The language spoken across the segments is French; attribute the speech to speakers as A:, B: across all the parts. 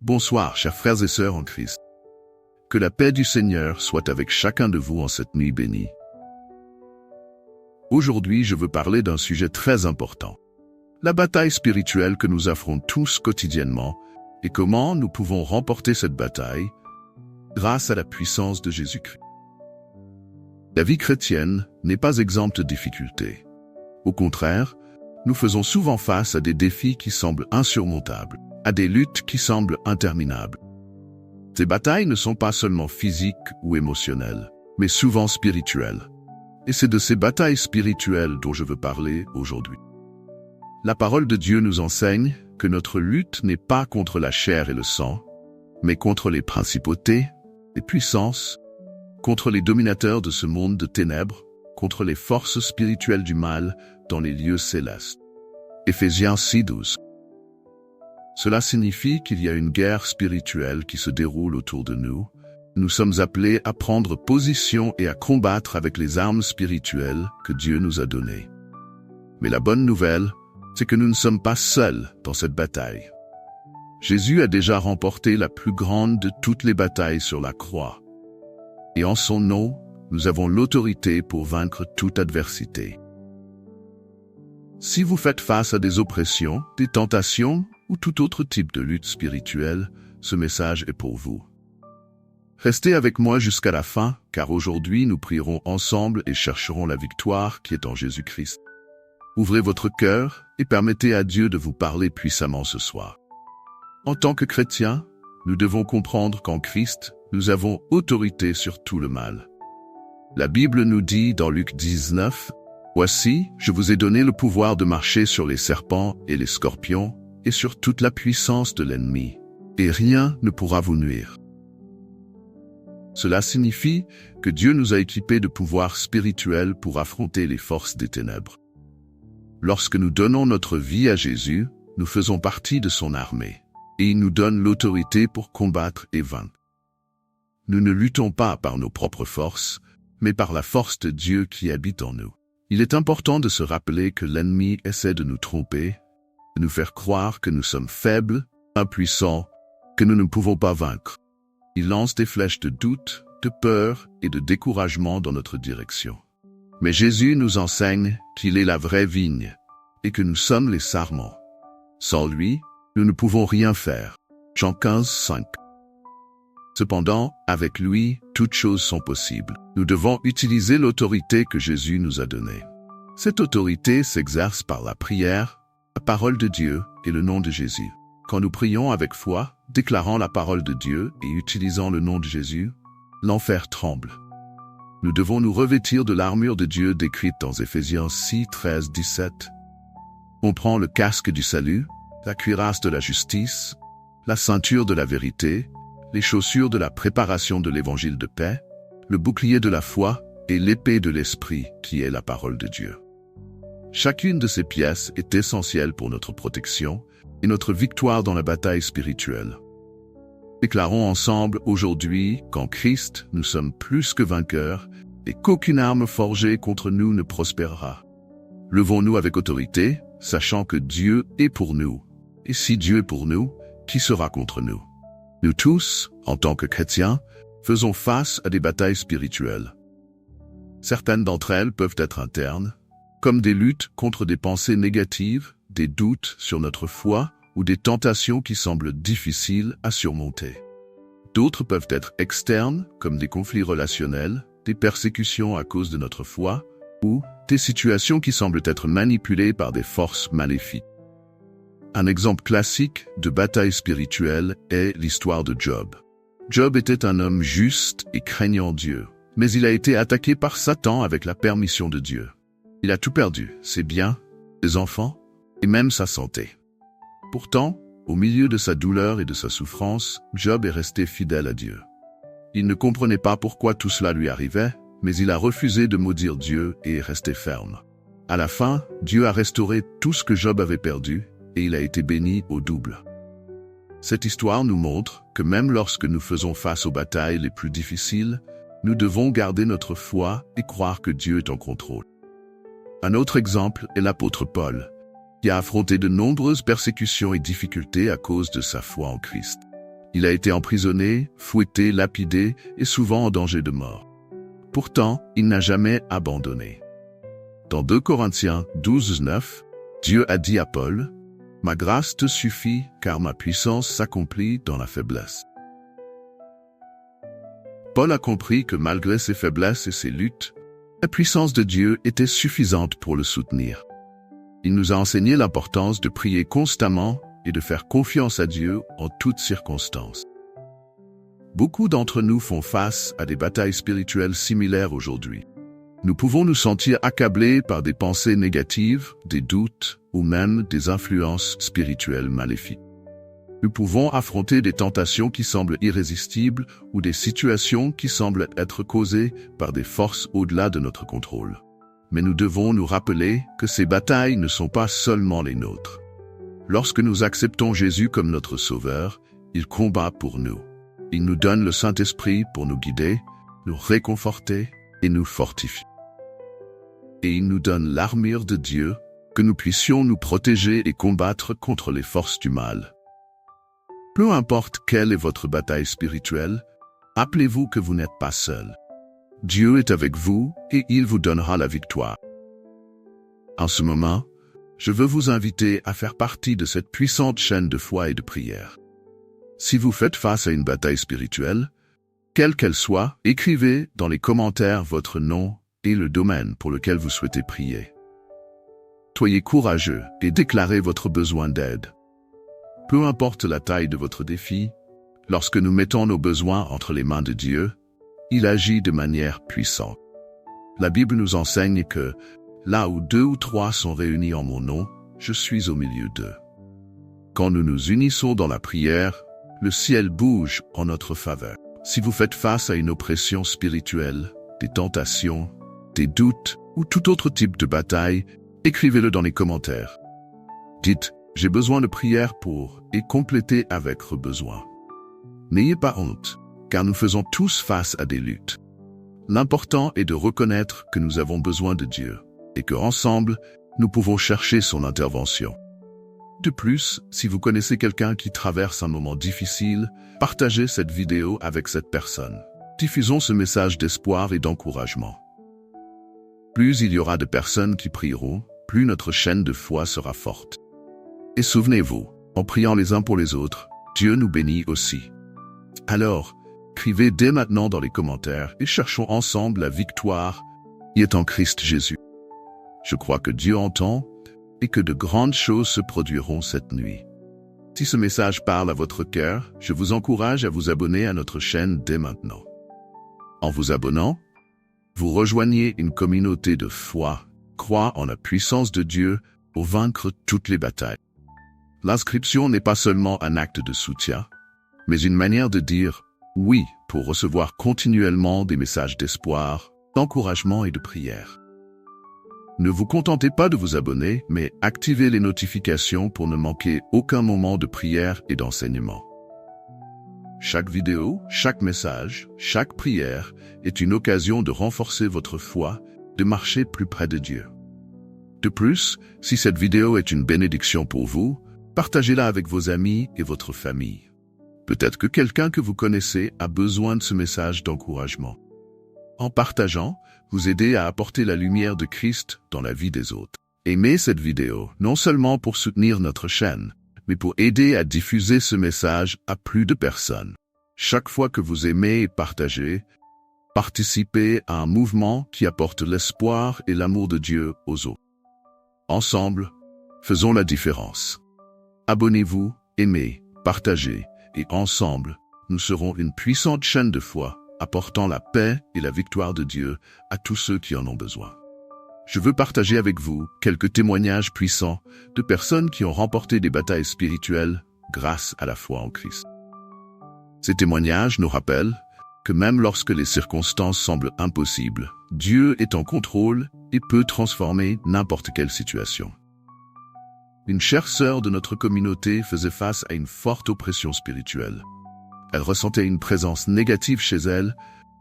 A: Bonsoir, chers frères et sœurs en Christ. Que la paix du Seigneur soit avec chacun de vous en cette nuit bénie. Aujourd'hui, je veux parler d'un sujet très important. La bataille spirituelle que nous affrontons tous quotidiennement et comment nous pouvons remporter cette bataille grâce à la puissance de Jésus-Christ. La vie chrétienne n'est pas exempte de difficultés. Au contraire, nous faisons souvent face à des défis qui semblent insurmontables, à des luttes qui semblent interminables. Ces batailles ne sont pas seulement physiques ou émotionnelles, mais souvent spirituelles. Et c'est de ces batailles spirituelles dont je veux parler aujourd'hui. La parole de Dieu nous enseigne que notre lutte n'est pas contre la chair et le sang, mais contre les principautés, les puissances, contre les dominateurs de ce monde de ténèbres, contre les forces spirituelles du mal dans les lieux célestes. Éphésiens 6:12. Cela signifie qu'il y a une guerre spirituelle qui se déroule autour de nous. Nous sommes appelés à prendre position et à combattre avec les armes spirituelles que Dieu nous a données. Mais la bonne nouvelle, c'est que nous ne sommes pas seuls dans cette bataille. Jésus a déjà remporté la plus grande de toutes les batailles sur la croix. Et en son nom, nous avons l'autorité pour vaincre toute adversité. Si vous faites face à des oppressions, des tentations ou tout autre type de lutte spirituelle, ce message est pour vous. Restez avec moi jusqu'à la fin, car aujourd'hui nous prierons ensemble et chercherons la victoire qui est en Jésus-Christ. Ouvrez votre cœur et permettez à Dieu de vous parler puissamment ce soir. En tant que chrétiens, nous devons comprendre qu'en Christ, nous avons autorité sur tout le mal. La Bible nous dit dans Luc 19, « Voici, je vous ai donné le pouvoir de marcher sur les serpents et les scorpions et sur toute la puissance de l'ennemi, et rien ne pourra vous nuire. » Cela signifie que Dieu nous a équipés de pouvoirs spirituels pour affronter les forces des ténèbres. Lorsque nous donnons notre vie à Jésus, nous faisons partie de son armée, et il nous donne l'autorité pour combattre et vaincre. Nous ne luttons pas par nos propres forces, mais par la force de Dieu qui habite en nous. Il est important de se rappeler que l'ennemi essaie de nous tromper, de nous faire croire que nous sommes faibles, impuissants, que nous ne pouvons pas vaincre. Il lance des flèches de doute, de peur et de découragement dans notre direction. Mais Jésus nous enseigne qu'il est la vraie vigne et que nous sommes les sarments. Sans lui, nous ne pouvons rien faire. Jean 15:5. Cependant, avec lui, toutes choses sont possibles. Nous devons utiliser l'autorité que Jésus nous a donnée. Cette autorité s'exerce par la prière, la parole de Dieu et le nom de Jésus. Quand nous prions avec foi, déclarant la parole de Dieu et utilisant le nom de Jésus, l'enfer tremble. Nous devons nous revêtir de l'armure de Dieu décrite dans Éphésiens 6:13-17. On prend le casque du salut, la cuirasse de la justice, la ceinture de la vérité, les chaussures de la préparation de l'évangile de paix, le bouclier de la foi et l'épée de l'esprit qui est la parole de Dieu. Chacune de ces pièces est essentielle pour notre protection et notre victoire dans la bataille spirituelle. Déclarons ensemble aujourd'hui qu'en Christ, nous sommes plus que vainqueurs et qu'aucune arme forgée contre nous ne prospérera. Levons-nous avec autorité, sachant que Dieu est pour nous. Et si Dieu est pour nous, qui sera contre nous? Nous tous, en tant que chrétiens, faisons face à des batailles spirituelles. Certaines d'entre elles peuvent être internes, comme des luttes contre des pensées négatives, des doutes sur notre foi ou des tentations qui semblent difficiles à surmonter. D'autres peuvent être externes, comme des conflits relationnels, des persécutions à cause de notre foi, ou des situations qui semblent être manipulées par des forces maléfiques. Un exemple classique de bataille spirituelle est l'histoire de Job. Job était un homme juste et craignant Dieu, mais il a été attaqué par Satan avec la permission de Dieu. Il a tout perdu, ses biens, ses enfants et même sa santé. Pourtant, au milieu de sa douleur et de sa souffrance, Job est resté fidèle à Dieu. Il ne comprenait pas pourquoi tout cela lui arrivait, mais il a refusé de maudire Dieu et est resté ferme. À la fin, Dieu a restauré tout ce que Job avait perdu et il a été béni au double. Cette histoire nous montre que même lorsque nous faisons face aux batailles les plus difficiles, nous devons garder notre foi et croire que Dieu est en contrôle. Un autre exemple est l'apôtre Paul, qui a affronté de nombreuses persécutions et difficultés à cause de sa foi en Christ. Il a été emprisonné, fouetté, lapidé et souvent en danger de mort. Pourtant, il n'a jamais abandonné. Dans 2 Corinthiens 12:9, Dieu a dit à Paul, « Ma grâce te suffit, car ma puissance s'accomplit dans la faiblesse. » Paul a compris que malgré ses faiblesses et ses luttes, la puissance de Dieu était suffisante pour le soutenir. Il nous a enseigné l'importance de prier constamment et de faire confiance à Dieu en toutes circonstances. Beaucoup d'entre nous font face à des batailles spirituelles similaires aujourd'hui. Nous pouvons nous sentir accablés par des pensées négatives, des doutes ou même des influences spirituelles maléfiques. Nous pouvons affronter des tentations qui semblent irrésistibles ou des situations qui semblent être causées par des forces au-delà de notre contrôle. Mais nous devons nous rappeler que ces batailles ne sont pas seulement les nôtres. Lorsque nous acceptons Jésus comme notre Sauveur, il combat pour nous. Il nous donne le Saint-Esprit pour nous guider, nous réconforter et nous fortifier. Et il nous donne l'armure de Dieu, que nous puissions nous protéger et combattre contre les forces du mal. Peu importe quelle est votre bataille spirituelle, rappelez-vous que vous n'êtes pas seul. Dieu est avec vous et il vous donnera la victoire. En ce moment, je veux vous inviter à faire partie de cette puissante chaîne de foi et de prière. Si vous faites face à une bataille spirituelle, quelle qu'elle soit, écrivez dans les commentaires votre nom et le domaine pour lequel vous souhaitez prier. Soyez courageux et déclarez votre besoin d'aide. Peu importe la taille de votre défi, lorsque nous mettons nos besoins entre les mains de Dieu, il agit de manière puissante. La Bible nous enseigne que là où 2 ou 3 sont réunis en mon nom, je suis au milieu d'eux. Quand nous nous unissons dans la prière, le ciel bouge en notre faveur. Si vous faites face à une oppression spirituelle, des tentations, des doutes ou tout autre type de bataille, écrivez-le dans les commentaires. Dites « J'ai besoin de prière pour » et complétez avec vos besoins. N'ayez pas honte, car nous faisons tous face à des luttes. L'important est de reconnaître que nous avons besoin de Dieu et qu'ensemble, nous pouvons chercher son intervention. De plus, si vous connaissez quelqu'un qui traverse un moment difficile, partagez cette vidéo avec cette personne. Diffusons ce message d'espoir et d'encouragement. Plus il y aura de personnes qui prieront, plus notre chaîne de foi sera forte. Et souvenez-vous, en priant les uns pour les autres, Dieu nous bénit aussi. Alors, écrivez dès maintenant dans les commentaires et cherchons ensemble la victoire qui est en Christ Jésus. Je crois que Dieu entend et que de grandes choses se produiront cette nuit. Si ce message parle à votre cœur, je vous encourage à vous abonner à notre chaîne dès maintenant. En vous abonnant, vous rejoignez une communauté de foi, croit en la puissance de Dieu pour vaincre toutes les batailles. L'inscription n'est pas seulement un acte de soutien, mais une manière de dire oui pour recevoir continuellement des messages d'espoir, d'encouragement et de prière. Ne vous contentez pas de vous abonner, mais activez les notifications pour ne manquer aucun moment de prière et d'enseignement. Chaque vidéo, chaque message, chaque prière est une occasion de renforcer votre foi, de marcher plus près de Dieu. De plus, si cette vidéo est une bénédiction pour vous, partagez-la avec vos amis et votre famille. Peut-être que quelqu'un que vous connaissez a besoin de ce message d'encouragement. En partageant, vous aidez à apporter la lumière de Christ dans la vie des autres. Aimez cette vidéo, non seulement pour soutenir notre chaîne, mais pour aider à diffuser ce message à plus de personnes. Chaque fois que vous aimez et partagez, participez à un mouvement qui apporte l'espoir et l'amour de Dieu aux autres. Ensemble, faisons la différence. Abonnez-vous, aimez, partagez, et ensemble, nous serons une puissante chaîne de foi, apportant la paix et la victoire de Dieu à tous ceux qui en ont besoin. Je veux partager avec vous quelques témoignages puissants de personnes qui ont remporté des batailles spirituelles grâce à la foi en Christ. Ces témoignages nous rappellent que même lorsque les circonstances semblent impossibles, Dieu est en contrôle et peut transformer n'importe quelle situation. Une chère sœur de notre communauté faisait face à une forte oppression spirituelle. Elle ressentait une présence négative chez elle,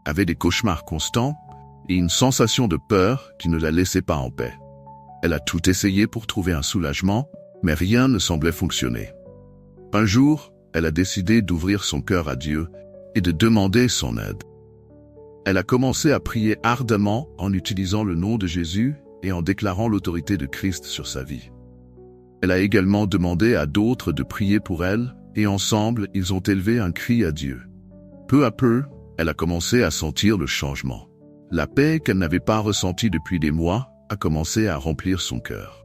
A: avait des cauchemars constants et une sensation de peur qui ne la laissait pas en paix. Elle a tout essayé pour trouver un soulagement, mais rien ne semblait fonctionner. Un jour, elle a décidé d'ouvrir son cœur à Dieu et de demander son aide. Elle a commencé à prier ardemment en utilisant le nom de Jésus et en déclarant l'autorité de Christ sur sa vie. Elle a également demandé à d'autres de prier pour elle, et ensemble, ils ont élevé un cri à Dieu. Peu à peu, elle a commencé à sentir le changement. La paix qu'elle n'avait pas ressentie depuis des mois a commencé à remplir son cœur.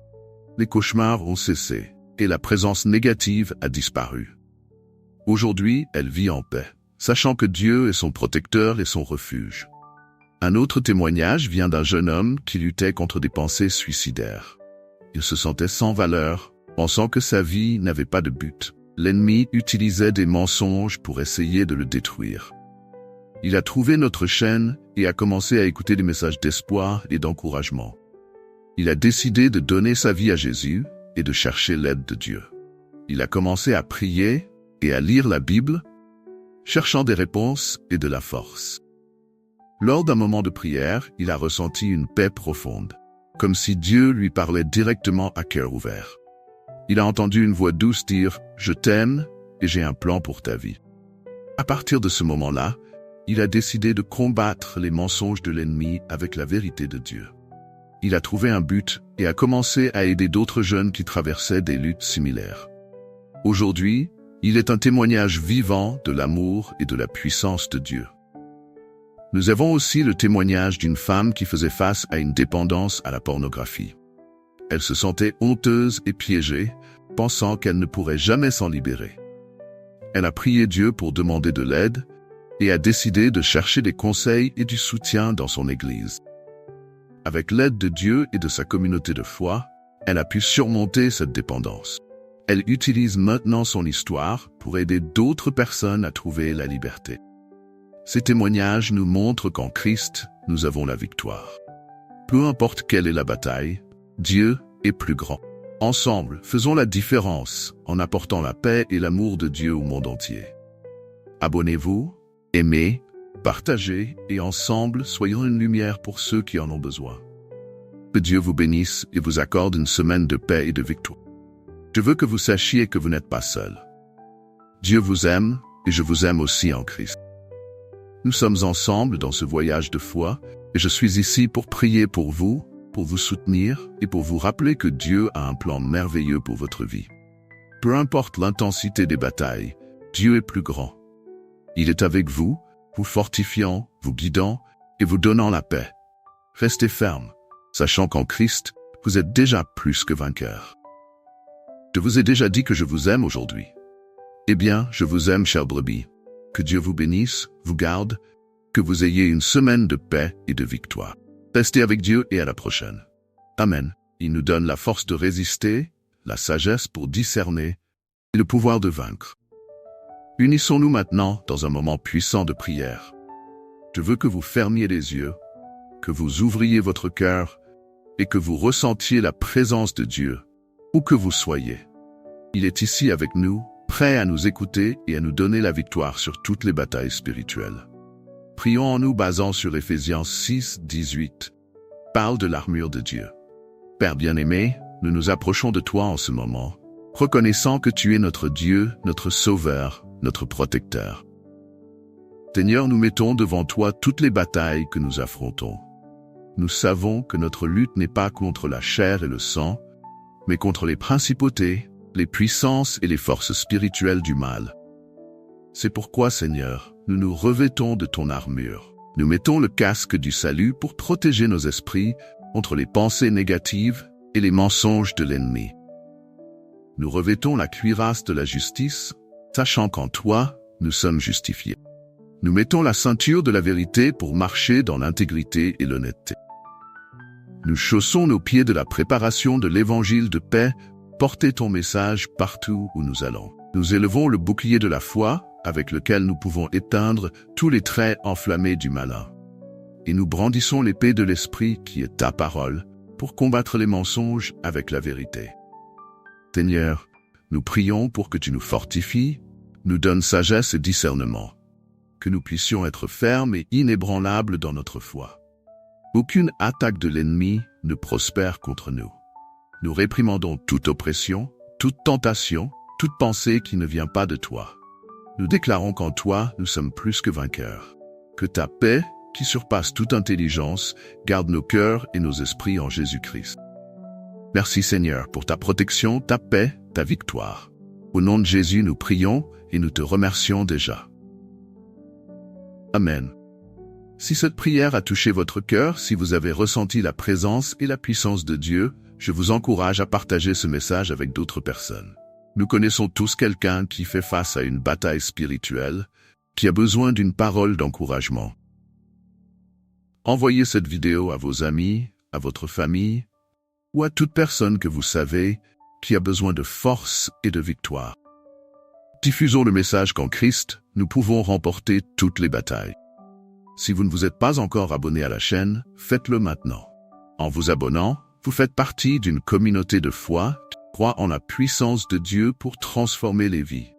A: Les cauchemars ont cessé, et la présence négative a disparu. Aujourd'hui, elle vit en paix, sachant que Dieu est son protecteur et son refuge. Un autre témoignage vient d'un jeune homme qui luttait contre des pensées suicidaires. Il se sentait sans valeur, pensant que sa vie n'avait pas de but. L'ennemi utilisait des mensonges pour essayer de le détruire. Il a trouvé notre chaîne et a commencé à écouter des messages d'espoir et d'encouragement. Il a décidé de donner sa vie à Jésus et de chercher l'aide de Dieu. Il a commencé à prier et à lire la Bible, cherchant des réponses et de la force. Lors d'un moment de prière, il a ressenti une paix profonde, comme si Dieu lui parlait directement à cœur ouvert. Il a entendu une voix douce dire « Je t'aime et j'ai un plan pour ta vie ». À partir de ce moment-là, il a décidé de combattre les mensonges de l'ennemi avec la vérité de Dieu. Il a trouvé un but et a commencé à aider d'autres jeunes qui traversaient des luttes similaires. Aujourd'hui, il est un témoignage vivant de l'amour et de la puissance de Dieu. Nous avons aussi le témoignage d'une femme qui faisait face à une dépendance à la pornographie. Elle se sentait honteuse et piégée, pensant qu'elle ne pourrait jamais s'en libérer. Elle a prié Dieu pour demander de l'aide et a décidé de chercher des conseils et du soutien dans son église. Avec l'aide de Dieu et de sa communauté de foi, elle a pu surmonter cette dépendance. Elle utilise maintenant son histoire pour aider d'autres personnes à trouver la liberté. Ces témoignages nous montrent qu'en Christ, nous avons la victoire. Peu importe quelle est la bataille, Dieu est plus grand. Ensemble, faisons la différence en apportant la paix et l'amour de Dieu au monde entier. Abonnez-vous, aimez, partagez et ensemble, soyons une lumière pour ceux qui en ont besoin. Que Dieu vous bénisse et vous accorde une semaine de paix et de victoire. Je veux que vous sachiez que vous n'êtes pas seul. Dieu vous aime et je vous aime aussi en Christ. Nous sommes ensemble dans ce voyage de foi et je suis ici pour prier pour vous soutenir et pour vous rappeler que Dieu a un plan merveilleux pour votre vie. Peu importe l'intensité des batailles, Dieu est plus grand. Il est avec vous, vous fortifiant, vous guidant et vous donnant la paix. Restez ferme, sachant qu'en Christ, vous êtes déjà plus que vainqueur. Je vous ai déjà dit que je vous aime aujourd'hui. Eh bien, je vous aime, chère brebis. Que Dieu vous bénisse, vous garde, que vous ayez une semaine de paix et de victoire. Restez avec Dieu et à la prochaine. Amen. Il nous donne la force de résister, la sagesse pour discerner et le pouvoir de vaincre. Unissons-nous maintenant dans un moment puissant de prière. Je veux que vous fermiez les yeux, que vous ouvriez votre cœur et que vous ressentiez la présence de Dieu, où que vous soyez. Il est ici avec nous, prêt à nous écouter et à nous donner la victoire sur toutes les batailles spirituelles. Prions en nous basant sur Éphésiens 6, 18. Parle de l'armure de Dieu. Père bien-aimé, nous nous approchons de toi en ce moment, reconnaissant que tu es notre Dieu, notre Sauveur, notre Protecteur. Seigneur, nous mettons devant toi toutes les batailles que nous affrontons. Nous savons que notre lutte n'est pas contre la chair et le sang, mais contre les principautés, les puissances et les forces spirituelles du mal. C'est pourquoi, Seigneur, nous nous revêtons de ton armure. Nous mettons le casque du salut pour protéger nos esprits contre les pensées négatives et les mensonges de l'ennemi. Nous revêtons la cuirasse de la justice, sachant qu'en toi, nous sommes justifiés. Nous mettons la ceinture de la vérité pour marcher dans l'intégrité et l'honnêteté. Nous chaussons nos pieds de la préparation de l'évangile de paix, porter ton message partout où nous allons. Nous élevons le bouclier de la foi, avec lequel nous pouvons éteindre tous les traits enflammés du malin. Et nous brandissons l'épée de l'esprit qui est ta parole, pour combattre les mensonges avec la vérité. Seigneur, nous prions pour que tu nous fortifies, nous donnes sagesse et discernement, que nous puissions être fermes et inébranlables dans notre foi. Aucune attaque de l'ennemi ne prospère contre nous. Nous réprimandons toute oppression, toute tentation, toute pensée qui ne vient pas de toi. nous déclarons qu'en toi, nous sommes plus que vainqueurs. Que ta paix, qui surpasse toute intelligence, garde nos cœurs et nos esprits en Jésus-Christ. Merci Seigneur pour ta protection, ta paix, ta victoire. Au nom de Jésus, nous prions et nous te remercions déjà. Amen. Si cette prière a touché votre cœur, si vous avez ressenti la présence et la puissance de Dieu, je vous encourage à partager ce message avec d'autres personnes. Nous connaissons tous quelqu'un qui fait face à une bataille spirituelle, qui a besoin d'une parole d'encouragement. Envoyez cette vidéo à vos amis, à votre famille, ou à toute personne que vous savez qui a besoin de force et de victoire. Diffusons le message qu'en Christ, nous pouvons remporter toutes les batailles. Si vous ne vous êtes pas encore abonné à la chaîne, faites-le maintenant. En vous abonnant, vous faites partie d'une communauté de foi qui croit en la puissance de Dieu pour transformer les vies.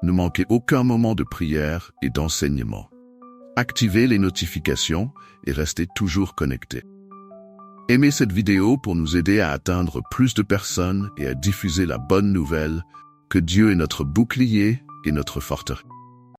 A: Ne manquez aucun moment de prière et d'enseignement. Activez les notifications et restez toujours connectés. Aimez cette vidéo pour nous aider à atteindre plus de personnes et à diffuser la bonne nouvelle que Dieu est notre bouclier et notre forteresse.